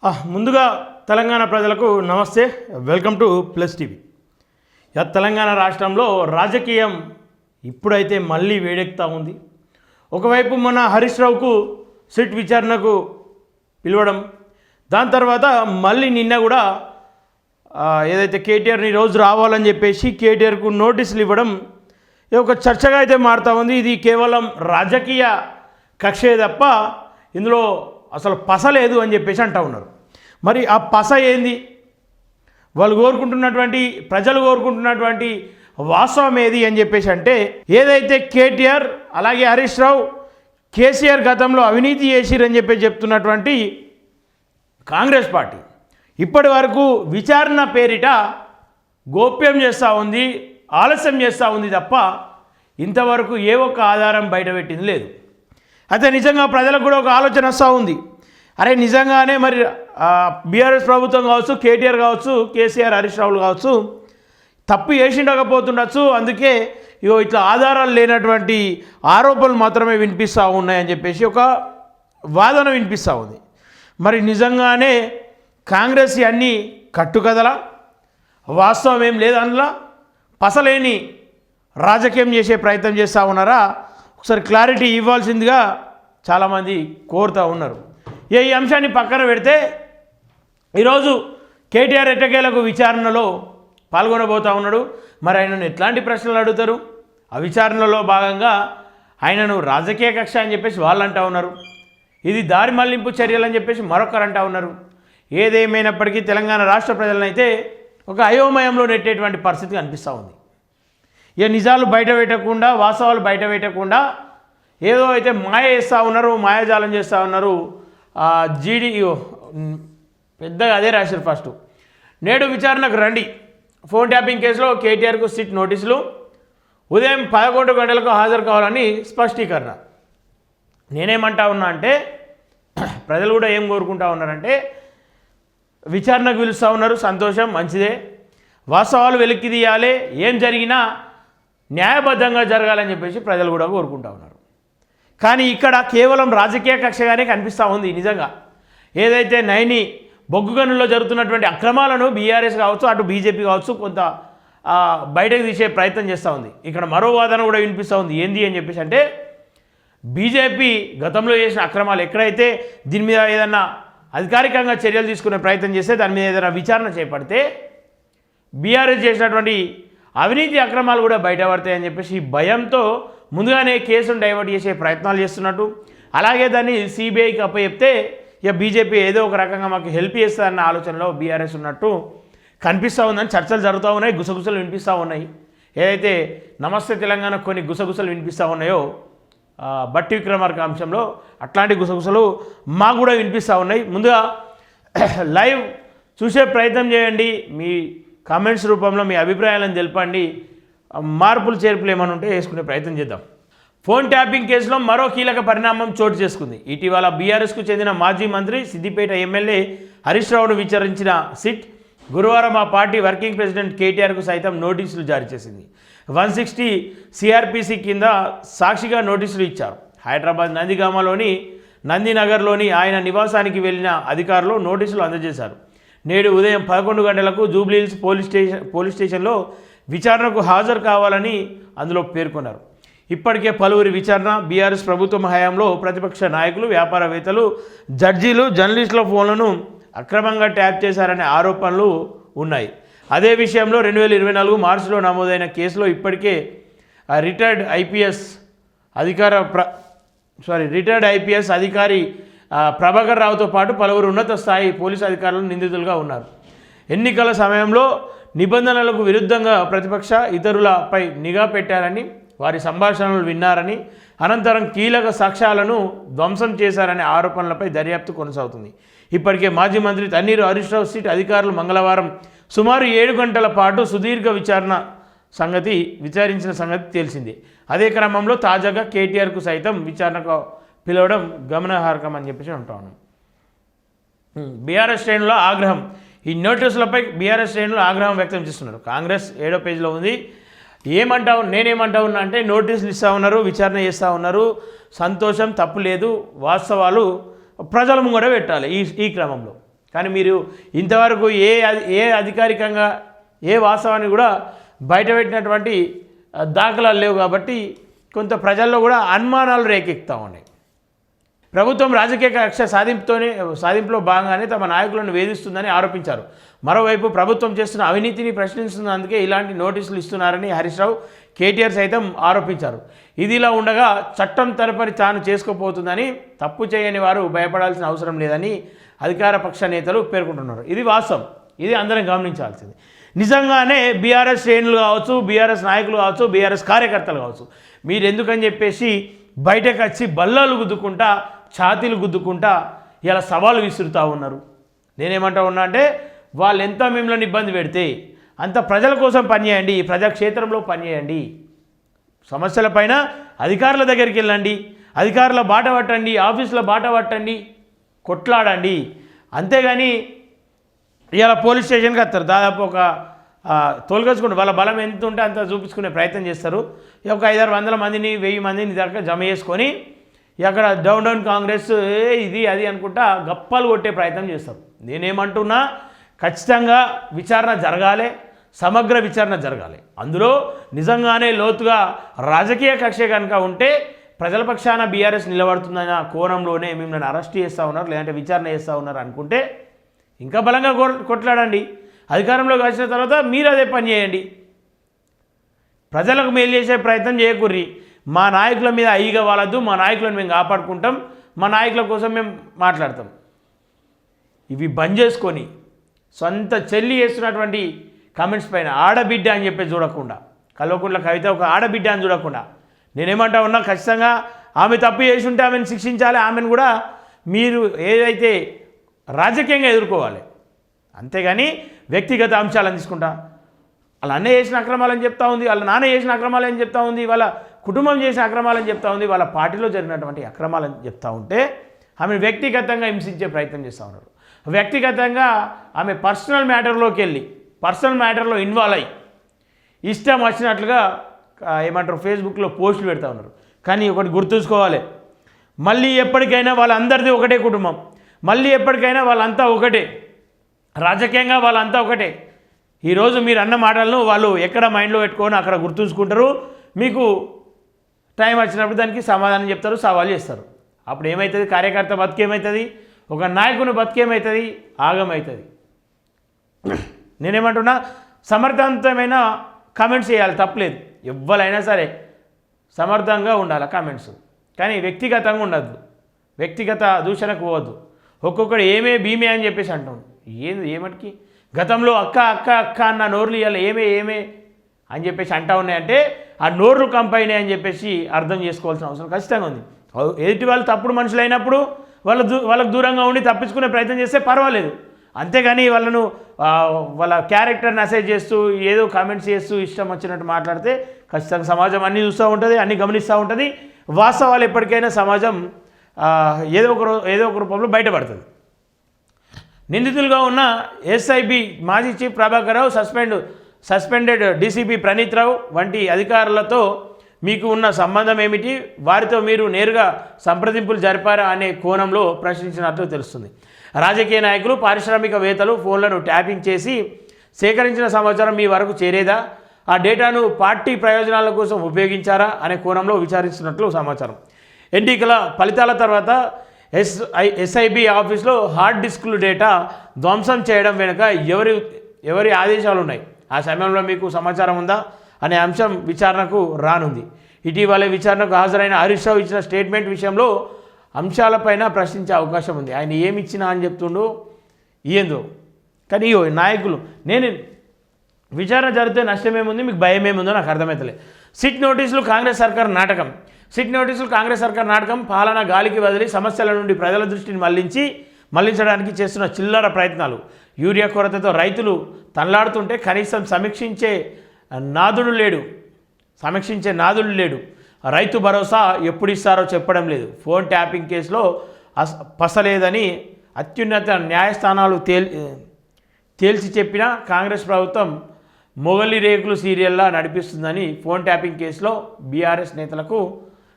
ముందుగా తెలంగాణ ప్రజలకు నమస్తే, welcome to plus TV. Telangana రాష్ట్రంలో రాజకీయం ఇప్పుడైతే మళ్ళీ వేడెక్కుతూ ఉంది. ఒకవైపు మన హరీష్ రావుకు సిట్ విచారణకు పిలవడం, దాని తర్వాత మళ్ళీ నిన్న కూడా ఏదైతే కేటీఆర్ని రోజు రావాలని చెప్పేసి కేటీఆర్కు నోటీసులు ఇవ్వడం ఇది ఒక చర్చగా అయితే మారుతూ ఉంది. ఇది కేవలం రాజకీయ కక్షే తప్ప ఇందులో అసలు పస లేదు అని చెప్పేసి అంటూ ఉన్నారు. మరి ఆ పస ఏంది, వాళ్ళు కోరుకుంటున్నటువంటి ప్రజలు కోరుకుంటున్నటువంటి వాస్తవం ఏది అని చెప్పేసి అంటే, ఏదైతే కేటీఆర్ అలాగే హరీష్ రావు కేసీఆర్ గతంలో అవినీతి చేసిరని చెప్పి చెప్తున్నటువంటి కాంగ్రెస్ పార్టీ ఇప్పటి వరకు విచారణ పేరిట గోప్యం చేస్తూ ఉంది, ఆలస్యం చేస్తూ ఉంది తప్ప ఇంతవరకు ఏ ఒక్క ఆధారం బయటపెట్టింది లేదు. అయితే నిజంగా ప్రజలకు కూడా ఒక ఆలోచన వస్తూ ఉంది, అరే నిజంగానే మరి బీఆర్ఎస్ ప్రభుత్వం కావచ్చు, కేటీఆర్ కావచ్చు, కేసీఆర్ హరీష్ రావులు కావచ్చు తప్పు చేసిండకపోతుండొచ్చు, అందుకే ఇట్లా ఆధారాలు లేనటువంటి ఆరోపణలు మాత్రమే వినిపిస్తూ ఉన్నాయని చెప్పేసి ఒక వాదన వినిపిస్తూ ఉంది. మరి నిజంగానే కాంగ్రెస్ అన్నీ కట్టుకథలా, వాస్తవం ఏం లేదు, అందులో పసలేని రాజకీయం చేసే ప్రయత్నం చేస్తూ ఉన్నారా, ఒకసారి క్లారిటీ ఇవ్వాల్సిందిగా చాలామంది కోరుతూ ఉన్నారు. ఈ అంశాన్ని పక్కన పెడితే ఈరోజు కేటీఆర్ ఎట్టకేలకు విచారణలో పాల్గొనబోతూ ఉన్నాడు. మరి ఆయనను ఎట్లాంటి ప్రశ్నలు అడుగుతారు? ఆ విచారణలో భాగంగా ఆయనను రాజకీయ కక్ష అని చెప్పేసి వాళ్ళు అంటూ ఉన్నారు, ఇది దారి మళ్లింపు చర్యలు అని చెప్పేసి మరొకరు అంటూ ఉన్నారు. ఏదేమైనప్పటికీ తెలంగాణ రాష్ట్ర ప్రజలనైతే ఒక అయోమయంలో నెట్టేటువంటి పరిస్థితి కనిపిస్తూ ఉంది. నిజాలు బయట పెట్టకుండా, వాస్తవాలు బయట పెట్టకుండా ఏదో అయితే మాయ చేస్తూ ఉన్నారు, మాయాజాలం చేస్తూ ఉన్నారు. జీడీ పెద్దగా అదే రాశారు. ఫస్ట్ నేడు విచారణకు రండి, ఫోన్ ట్యాపింగ్ కేసులో కేటీఆర్కు సిట్ నోటీసులు, ఉదయం 11 గంటలకు హాజరు కావాలని స్పష్టీకరణ. నేనేమంటా ఉన్నా అంటే, ప్రజలు కూడా ఏం కోరుకుంటా ఉన్నారంటే, విచారణకు పిలుస్తూ ఉన్నారు, సంతోషం, మంచిదే, వాస్తవాలు వెలికి తీయాలి, ఏం జరిగినా న్యాయబద్ధంగా జరగాలని చెప్పేసి ప్రజలు కూడా కోరుకుంటా ఉన్నారు. కానీ ఇక్కడ కేవలం రాజకీయ కక్షగానే కనిపిస్తూ ఉంది. నిజంగా ఏదైతే నైని బొగ్గు గనుల్లో జరుగుతున్నటువంటి అక్రమాలను బీఆర్ఎస్ కావచ్చు, అటు బీజేపీ కావచ్చు కొంత బయటకు తీసే ప్రయత్నం చేస్తూ ఉంది. ఇక్కడ మరో వాదన కూడా వినిపిస్తూ ఉంది. ఏంది అని చెప్పేసి అంటే, బీజేపీ గతంలో చేసిన అక్రమాలు ఎక్కడైతే దీని మీద ఏదన్నా అధికారికంగా చర్యలు తీసుకునే ప్రయత్నం చేస్తే, దాని మీద ఏదైనా విచారణ చేపడితే బీఆర్ఎస్ చేసినటువంటి అవినీతి అక్రమాలు కూడా బయటపడతాయని చెప్పేసి భయంతో ముందుగానే కేసును డైవర్ట్ చేసే ప్రయత్నాలు చేస్తున్నట్టు, అలాగే దాన్ని సిబిఐకి అప్పచెప్తే బీజేపీ ఏదో ఒక రకంగా మాకు హెల్ప్ చేస్తుందన్న ఆలోచనలో బీఆర్ఎస్ ఉన్నట్టు కనిపిస్తూ ఉందని చర్చలు జరుగుతూ ఉన్నాయి, గుసగుసలు వినిపిస్తూ ఉన్నాయి. ఏదైతే నమస్తే తెలంగాణ కొన్ని గుసగుసలు వినిపిస్తూ ఉన్నాయో బట్టి విక్రమార్క అంశంలో, అట్లాంటి గుసగుసలు మాకు కూడా వినిపిస్తూ ఉన్నాయి. ముందుగా లైవ్ చూసే ప్రయత్నం చేయండి, మీ కామెంట్స్ రూపంలో మీ అభిప్రాయాలను తెలపండి, మార్పులు చేర్పులు ఏమైనా ఉంటే వేసుకునే ప్రయత్నం చేద్దాం. ఫోన్ ట్యాపింగ్ కేసులో మరో కీలక పరిణామం చోటు చేసుకుంది. ఇటీవల బీఆర్ఎస్కు చెందిన మాజీ మంత్రి, సిద్దిపేట ఎమ్మెల్యే హరీష్ రావును విచారించిన సిట్ గురువారం ఆ పార్టీ వర్కింగ్ ప్రెసిడెంట్ కేటీఆర్కు సైతం నోటీసులు జారీ చేసింది. 160 సిఆర్పిసి కింద సాక్షిగా నోటీసులు ఇచ్చారు. హైదరాబాద్ నందిగామలోని నందినగర్లోని ఆయన నివాసానికి వెళ్లిన అధికారులు నోటీసులు అందజేశారు. నేడు ఉదయం 11 గంటలకు జూబ్లీహిల్స్ పోలీస్ స్టేషన్లో విచారణకు హాజరు కావాలని అందులో పేర్కొన్నారు. ఇప్పటికే పలువురి విచారణ, బీఆర్ఎస్ ప్రభుత్వం హయాంలో ప్రతిపక్ష నాయకులు, వ్యాపారవేత్తలు, జడ్జీలు, జర్నలిస్టుల ఫోన్లను అక్రమంగా ట్యాప్ చేశారనే ఆరోపణలు ఉన్నాయి. అదే విషయంలో 2024 మార్చిలో నమోదైన కేసులో ఇప్పటికే రిటైర్డ్ ఐపీఎస్ అధికారి ప్రభాకర్ రావుతో పాటు పలువురు ఉన్నత స్థాయి పోలీసు అధికారులు నిందితులుగా ఉన్నారు. ఎన్నికల సమయంలో నిబంధనలకు విరుద్ధంగా ప్రతిపక్ష ఇతరులపై నిఘా పెట్టారని, వారి సంభాషణలు విన్నారని, అనంతరం కీలక సాక్ష్యాలను ధ్వంసం చేశారనే ఆరోపణలపై దర్యాప్తు కొనసాగుతుంది. ఇప్పటికే మాజీ మంత్రి తన్నీరు హరీష్ రావు సిట్ అధికారులు మంగళవారం సుమారు 7 గంటల పాటు సుదీర్ఘ విచారించిన సంగతి తెలిసింది. అదే క్రమంలో తాజాగా కేటీఆర్కు సైతం విచారణకు పిలవడం గమనార్హం అని చెప్పేసి అంటాను. బీఆర్ఎస్ శ్రేణుల ఆగ్రహం, ఈ నోటీసులపై బీఆర్ఎస్ శ్రేణులు ఆగ్రహం వ్యక్తం చేస్తున్నారు. కాంగ్రెస్ 7వ పేజీలో ఉంది. నేనేమంటా ఉన్నా అంటే, నోటీసులు ఇస్తూ ఉన్నారు, విచారణ చేస్తూ ఉన్నారు, సంతోషం, తప్పు లేదు, వాస్తవాలు ప్రజల ముంగడ పెట్టాలి. ఈ క్రమంలో కానీ మీరు ఇంతవరకు ఏ అధికారికంగా ఏ వాస్తవాన్ని కూడా బయటపెట్టినటువంటి దాఖలాలు లేవు కాబట్టి కొంత ప్రజల్లో కూడా అనుమానాలు రేకెత్తుతూ ఉన్నాయి. ప్రభుత్వం రాజకీయ కక్ష సాధింపులో భాగంగానే తమ నాయకులను వేధిస్తుందని ఆరోపించారు. మరోవైపు ప్రభుత్వం చేస్తున్న అవినీతిని ప్రశ్నిస్తున్నందుకే ఇలాంటి నోటీసులు ఇస్తున్నారని హరీష్ రావు, కేటీఆర్ సైతం ఆరోపించారు. ఇదిలా ఉండగా చట్టం తన పని తాను చేసుకోపోతుందని, తప్పు చేయని వారు భయపడాల్సిన అవసరం లేదని అధికార పక్ష నేతలు పేర్కొంటున్నారు. ఇది వాస్తవం, ఇది అందరం గమనించాల్సింది. నిజంగానే బీఆర్ఎస్ శ్రేణులు కావచ్చు, బీఆర్ఎస్ నాయకులు కావచ్చు, బీఆర్ఎస్ కార్యకర్తలు కావచ్చు, మీరు ఎందుకని చెప్పేసి బయటకు వచ్చి బల్లాలు గుద్దుకుంటా, ఛాతీలు గుద్దుకుంటా ఇలా సవాలు విసురుతూ ఉన్నారు. నేనేమంటా ఉన్నా అంటే వాళ్ళు ఎంత మిమ్మల్ని ఇబ్బంది పెడితే అంత ప్రజల కోసం పనిచేయండి, ప్రజాక్షేత్రంలో పనిచేయండి, సమస్యలపైన అధికారుల దగ్గరికి వెళ్ళండి, అధికారుల బాట పట్టండి, ఆఫీసుల బాట పట్టండి, కొట్లాడండి. అంతేగాని ఇలా పోలీస్ స్టేషన్కి వస్తారు, దాదాపు ఒక తోలుకొచ్చుకుంటారు, వాళ్ళ బలం ఎంత ఉంటే అంత చూపించుకునే ప్రయత్నం చేస్తారు. ఒక 500-600 మందిని 1000 మందిని దాకా జమ చేసుకొని అక్కడ డౌన్ కాంగ్రెస్ ఇది అది అనుకుంటా గప్పాలు కొట్టే ప్రయత్నం చేస్తారు. నేనేమంటున్నా, ఖచ్చితంగా విచారణ జరగాలి, సమగ్ర విచారణ జరగాలి. అందులో నిజంగానే లోతుగా రాజకీయ కక్ష కనుక ఉంటే ప్రజల పక్షాన బీఆర్ఎస్ నిలబడుతుందన్న కోణంలోనే మిమ్మల్ని అరెస్ట్ చేస్తూ ఉన్నారు, లేదంటే విచారణ చేస్తూ ఉన్నారు అనుకుంటే ఇంకా బలంగా కొట్లాడండి. అధికారంలోకి వచ్చిన తర్వాత మీరు అదే పని చేయండి. ప్రజలకు మేలు చేసే ప్రయత్నం చేయకూర్రి. మా నాయకుల మీద అయ్యిగా వాళ్ళదు, మా నాయకులను మేము కాపాడుకుంటాం, మా నాయకుల కోసం మేము మాట్లాడతాం. ఇవి బంద్ చేసుకొని సొంత చెల్లి చేస్తున్నటువంటి కామెంట్స్ పైన ఆడబిడ్డ అని చెప్పి చూడకుండా, కల్వకుంట్ల కవిత ఒక ఆడబిడ్డ అని చూడకుండా నేనేమంటా ఉన్నా, ఖచ్చితంగా ఆమె తప్పు చేసి ఉంటే ఆమెను శిక్షించాలి, ఆమెను కూడా మీరు ఏదైతే రాజకీయంగా ఎదుర్కోవాలి. అంతేగాని వ్యక్తిగత అంశాలను తీసుకుంటా వాళ్ళ అన్న చేసిన అక్రమాలని చెప్తా ఉంది, వాళ్ళ నాన్న చేసిన అక్రమాలని చెప్తా ఉంది, వాళ్ళ కుటుంబం చేసిన అక్రమాలని చెప్తా ఉంది, వాళ్ళ పార్టీలో జరిగినటువంటి అక్రమాలని చెప్తా ఉంటే ఆమెను వ్యక్తిగతంగా హింసించే ప్రయత్నం చేస్తూ ఉన్నారు. వ్యక్తిగతంగా ఆమె పర్సనల్ మ్యాటర్లోకి వెళ్ళి పర్సనల్ మ్యాటర్లో ఇన్వాల్వ్ అయ్యి ఇష్టం వచ్చినట్లుగా ఏమంటారు ఫేస్బుక్లో పోస్టులు పెడతా ఉన్నారు. కానీ ఒకటి గుర్తుంచుకోవాలి, మళ్ళీ ఎప్పటికైనా వాళ్ళందరిది ఒకటే కుటుంబం, మళ్ళీ ఎప్పటికైనా వాళ్ళంతా ఒకటే, రాజకీయంగా వాళ్ళంతా ఒకటే. ఈరోజు మీరు అన్న మాటలను వాళ్ళు ఎక్కడ మైండ్లో పెట్టుకొని అక్కడ గుర్తుంచుకుంటారు, మీకు టైం వచ్చినప్పుడు దానికి సమాధానం చెప్తారు, సవాల్ చేస్తారు. అప్పుడు ఏమవుతుంది? కార్యకర్త బతికేమవుతుంది, ఒక నాయకుని బతికేమవుతుంది, ఆగమవుతుంది. నేనేమంటున్నా, సమర్థవంతమైన కామెంట్స్ చేయాలి, తప్పలేదు. ఎవ్వరైనా సరే సమర్థంగా ఉండాలి కామెంట్స్, కానీ వ్యక్తిగతంగా ఉండద్దు, వ్యక్తిగత దూషణకు పోవద్దు. ఒక్కొక్కడు ఏమే భీమే అని చెప్పేసి అంటాం. ఏమటికి గతంలో అక్క అక్క అక్క అన్న నోర్లు ఇవ్వాలి ఏమే అని చెప్పేసి అంటా ఉన్నాయంటే ఆ నోర్లు కంపైనాయి అని చెప్పేసి అర్థం చేసుకోవాల్సిన అవసరం ఖచ్చితంగా ఉంది. ఎదుటి వాళ్ళు తప్పుడు మనుషులు అయినప్పుడు వాళ్ళకు దూరంగా ఉండి తప్పించుకునే ప్రయత్నం చేస్తే పర్వాలేదు. అంతేగాని వాళ్ళను వాళ్ళ క్యారెక్టర్ని అసైజ్ చేస్తూ ఏదో కామెంట్స్ చేస్తూ ఇష్టం వచ్చినట్టు మాట్లాడితే ఖచ్చితంగా సమాజం అన్నీ చూస్తూ ఉంటుంది, అన్నీ గమనిస్తూ ఉంటుంది. వాస్తవాలు ఎప్పటికైనా సమాజం ఏదో ఒక రూపంలో బయటపడుతుంది. నిందితులుగా ఉన్న ఎస్ఐబి మాజీ chief Prabhakar Rao, suspended DCP Praneeth రావు వంటి అధికారులతో మీకు ఉన్న సంబంధం ఏమిటి, వారితో మీరు నేరుగా సంప్రదింపులు జరిపారా అనే కోణంలో ప్రశ్నించినట్లు తెలుస్తుంది. రాజకీయ నాయకులు, పారిశ్రామికవేత్తలు ఫోన్లను ట్యాపింగ్ చేసి సేకరించిన సమాచారం మీ వరకు చేరేదా, ఆ డేటాను పార్టీ ప్రయోజనాల కోసం ఉపయోగించారా అనే కోణంలో విచారిస్తున్నట్లు సమాచారం. ఎన్నికల ఫలితాల తర్వాత ఎస్ఐబి ఆఫీస్లో హార్డ్ డిస్క్లు డేటా ధ్వంసం చేయడం వెనుక ఎవరి ఆదేశాలు ఉన్నాయి, ఆ సమయంలో మీకు సమాచారం ఉందా అనే అంశం విచారణకు రానుంది. ఇటీవలే విచారణకు హాజరైన హరీష్ రావు ఇచ్చిన స్టేట్మెంట్ విషయంలో అంశాలపైన ప్రశ్నించే అవకాశం ఉంది. ఆయన ఏమి ఇచ్చినా అని చెప్తుండో ఏందో. కానీ నాయకులు నేను విచారణ జరిగితే నష్టమేముంది, మీకు భయం ఏముందో నాకు అర్థమవుతలేదు. సిట్ నోటీసులు కాంగ్రెస్ సర్కార్ నాటకం. సిట్ నోటీసులు కాంగ్రెస్ సర్కార్ నాటకం. పాలన గాలికి వదిలి సమస్యల నుండి ప్రజల దృష్టిని మళ్లించడానికి చేస్తున్న చిల్లర ప్రయత్నాలు. యూరియా కొరతతో రైతులు తనలాడుతుంటే కనీసం సమీక్షించే నాదుడు లేడు. రైతు భరోసా ఎప్పుడు ఇస్తారో చెప్పడం లేదు. ఫోన్ ట్యాపింగ్ కేసులో పసలేదని అత్యున్నత న్యాయస్థానాలు తేల్చి చెప్పిన కాంగ్రెస్ ప్రభుత్వం మొగలి రేకులు సీరియల్లా నడిపిస్తుందని ఫోన్ ట్యాపింగ్ కేసులో బీఆర్ఎస్ నేతలకు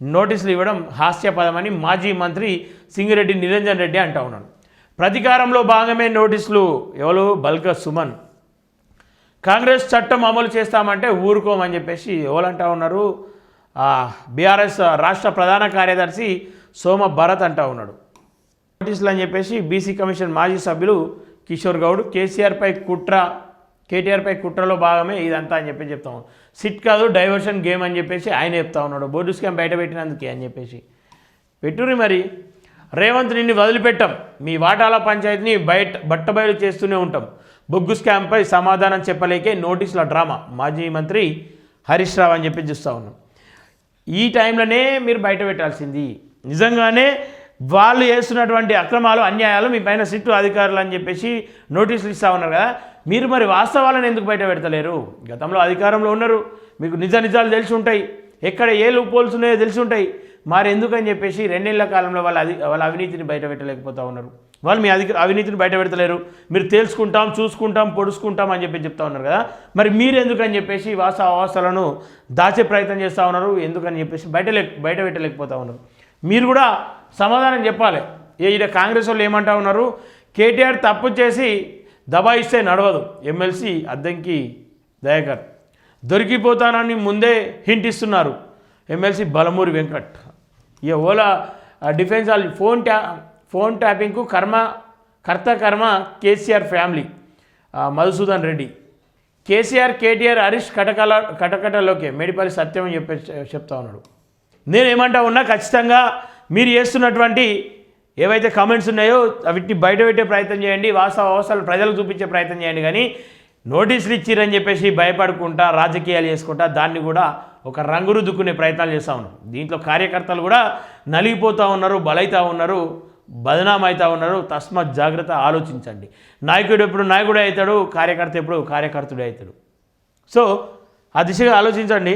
నోటీసులు ఇవ్వడం హాస్యాస్పదమని మాజీ మంత్రి సింగిరెడ్డి నిరంజన్ రెడ్డి అంటా ఉన్నాడు. ప్రతీకారంలో భాగమే నోటీసులు. ఎవరు? బల్క సుమన్. కాంగ్రెస్ చట్టం అమలు చేస్తామంటే ఊరుకోమని చెప్పేసి ఎవరంటా ఉన్నారు? బీఆర్ఎస్ రాష్ట్ర ప్రధాన కార్యదర్శి సోమ భరత్ అంటా ఉన్నాడు. నోటీసులు అని చెప్పేసి బీసీ కమిషన్ మాజీ సభ్యులు కిషోర్ గౌడ్ కేటీఆర్పై కుట్రలో భాగమే ఇదంతా అని చెప్పి చెప్తా ఉన్నాడు. సిట్ కాదు, డైవర్షన్ గేమ్ అని చెప్పేసి ఆయన చెప్తా ఉన్నాడు. బోర్డు స్కామ్ బయట పెట్టినందుకే అని చెప్పేసి పెట్టుర్రి. మరి రేవంత్ నిన్ను వదిలిపెట్టాం, మీ వాటాల పంచాయతీని బట్టబయలు చేస్తూనే ఉంటాం. బొగ్గు స్కామ్పై సమాధానం చెప్పలేకే నోటీసుల డ్రామా. మాజీ మంత్రి హరీష్ రావు అని చెప్పి చూస్తూ ఉన్నాం. ఈ టైంలోనే మీరు బయట పెట్టాల్సింది. నిజంగానే వాళ్ళు చేస్తున్నటువంటి అక్రమాలు, అన్యాయాలు మీ పైన సిట్టు అధికారులు అని చెప్పేసి నోటీసులు ఇస్తూ ఉన్నారు కదా, మీరు మరి వాస్తవాలను ఎందుకు బయట పెడతలేరు? గతంలో అధికారంలో ఉన్నారు, మీకు నిజాలు తెలిసి ఉంటాయి, ఎక్కడ ఏ లూపోల్స్ ఉన్నాయో తెలిసి ఉంటాయి. మరి ఎందుకని చెప్పేసి 2 నెలల కాలంలో వాళ్ళ అవినీతిని బయట పెట్టలేకపోతూ ఉన్నారు. వాళ్ళు మీ అవినీతిని బయట పెడతలేరు. మీరు తేల్చుకుంటాం, చూసుకుంటాం, పొడుచుకుంటాం అని చెప్పి చెప్తా ఉన్నారు కదా, మరి మీరు ఎందుకని చెప్పేసి వాస్తవాలను దాచే ప్రయత్నం చేస్తూ ఉన్నారు? ఎందుకని చెప్పేసి బయట పెట్టలేకపోతూ ఉన్నారు? మీరు కూడా సమాధానం చెప్పాలి. ఈడ కాంగ్రెస్ వాళ్ళు ఏమంటా ఉన్నారు? కేటీఆర్ తప్పు చేసి దబాయిస్తే నడవదు. ఎమ్మెల్సీ అద్దంకి దయాకర్ దొరికిపోతానని ముందే హింట్ ఇస్తున్నారు. ఎమ్మెల్సీ బలమూరి వెంకట్. ఇక ఓలా డిఫెన్స్ వాళ్ళు ఫోన్ ట్యాపింగ్కు కర్మ కేసీఆర్ ఫ్యామిలీ. మధుసూదన్ రెడ్డి. కేటీఆర్ హరీష్ కటకటలోకే మేడిపల్లి సత్యం అని చెప్తా ఉన్నాడు. నేనేమంటా ఉన్నా, ఖచ్చితంగా మీరు చేస్తున్నటువంటి ఏవైతే కామెంట్స్ ఉన్నాయో వీటిని బయట పెట్టే ప్రయత్నం చేయండి, వాస్తవాలు ప్రజలకు చూపించే ప్రయత్నం చేయండి. కానీ నోటీసులు ఇచ్చిరని చెప్పేసి భయపడుకుంటా రాజకీయాలు చేసుకుంటా దాన్ని కూడా ఒక రంగు రుద్దుకునే ప్రయత్నాలు చేస్తూ ఉన్నారు. దీంట్లో కార్యకర్తలు కూడా నలిగిపోతూ ఉన్నారు, బలైతూ ఉన్నారు, బదనాం అవుతూ ఉన్నారు. తస్మాత్ జాగ్రత్త, ఆలోచించండి. నాయకుడు ఎప్పుడు నాయకుడే అవుతాడు, కార్యకర్త ఎప్పుడు కార్యకర్తుడే అవుతాడు. సో ఆ దిశగా ఆలోచించండి.